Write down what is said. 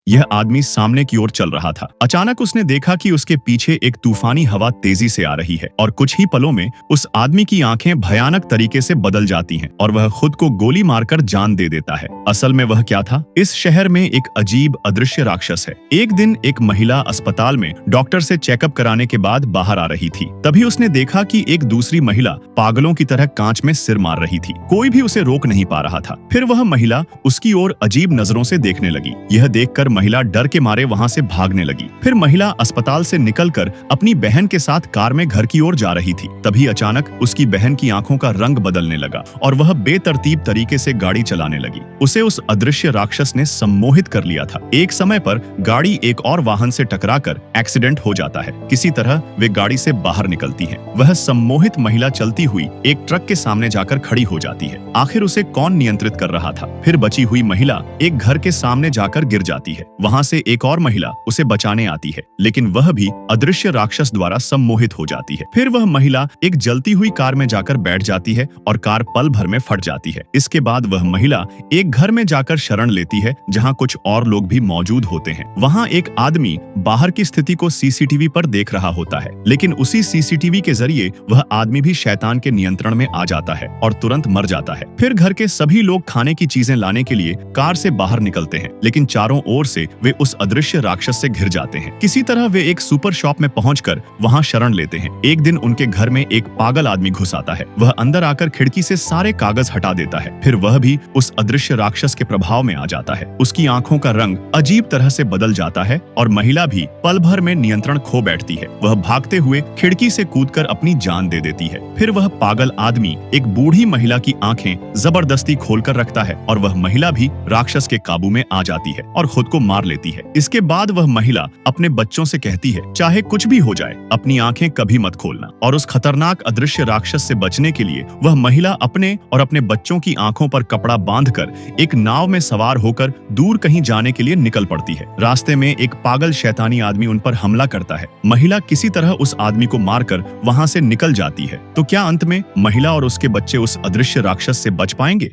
यह आदमी सामने की ओर चल रहा था। अचानक उसने देखा कि उसके पीछे एक तूफानी हवा तेजी से आ रही है और कुछ ही पलों में उस आदमी की आंखें भयानक तरीके से बदल जाती हैं और वह खुद को गोली मारकर जान दे देता है। असल में वह क्या था? इस शहर में एक अजीब अदृश्य राक्षस है। एक दिन एक महिला अस्पताल में डॉक्टर से चेकअप कराने के बाद बाहर आ रही थी। तभी उसने देखा कि एक दूसरी महिला पागलों की तरह कांच में सिर मार रही थी। कोई भी उसे रोक नहीं पा रहा था। फिर वह महिला उसकी ओर अजीब नजरों से देखने लगी। यह देखकर महिला डर के मारे वहां से भागने लगी। फिर महिला अस्पताल से निकलकर अपनी बहन के साथ कार में घर की ओर जा रही थी। तभी अचानक उसकी बहन की आंखों का रंग बदलने लगा और वह बेतरतीब तरीके से गाड़ी चलाने लगी। उसे उस अदृश्य राक्षस ने सम्मोहित कर लिया था। एक समय पर गाड़ी एक और वाहन से टकराकर एक्सीडेंट हो जाता है। किसी तरह वे गाड़ी से बाहर निकलती हैं। वह सम्मोहित महिला चलती हुई एक ट्रक के सामने जाकर खड़ी हो जाती है। आखिर उसे कौन नियंत्रित कर रहा था? फिर बची हुई महिला एक घर के सामने जाकर गिर जाती है। वहां से एक और महिला उसे बचाने आती है, लेकिन वह भी अदृश्य राक्षस द्वारा सम्मोहित हो जाती है। फिर वह महिला एक जलती हुई कार में जाकर बैठ जाती है और कार पल भर में फट जाती है। इसके बाद वह महिला एक घर में जाकर शरण लेती है जहां कुछ और लोग भी मौजूद होते हैं। वहां एक आदमी बाहर की स्थिति को सीसीटीवी पर देख रहा होता है, लेकिन उसी सीसीटीवी के जरिए वह आदमी भी शैतान के नियंत्रण में आ जाता है और तुरंत मर जाता है। फिर घर के सभी लोग खाने की चीजें लाने के लिए कार से बाहर निकलते हैं, लेकिन चारों ओर से वे उस अदृश्य राक्षस से घिर जाते हैं। किसी तरह वे एक सुपर शॉप में पहुंचकर वहां शरण लेते हैं। एक दिन उनके घर में एक पागल आदमी घुस आता है। वह अंदर आकर खिड़की से सारे कागज हटा देता है। फिर वह भी उस अदृश्य राक्षस के प्रभाव में आ जाता है। उसकी आंखों का रंग अजीब तरह से बदल जाता है और महिला भी पल भर में नियंत्रण खो बैठती है। वह भागते हुए खिड़की से कूदकर अपनी जान दे देती है। फिर वह पागल आदमी एक बूढ़ी महिला की आंखें जबरदस्ती खोलकर रखता है और वह महिला भी राक्षस के काबू में आ जाती है और खुद को मार लेती है। इसके बाद वह महिला अपने बच्चों से कहती है, चाहे कुछ भी हो जाए, अपनी आंखें कभी मत खोलना। और उस खतरनाक अदृश्य राक्षस से बचने के लिए वह महिला अपने और अपने बच्चों की आंखों पर कपड़ा बांधकर एक नाव में सवार होकर दूर कहीं जाने के लिए निकल पड़ती है। रास्ते में एक पागल शैतानी आदमी उन पर हमला करता है। महिला किसी तरह उस आदमी को मारकर वहां से निकल जाती है। तो क्या अंत में महिला और उसके बच्चे उस अदृश्य राक्षस से बच पाएंगे?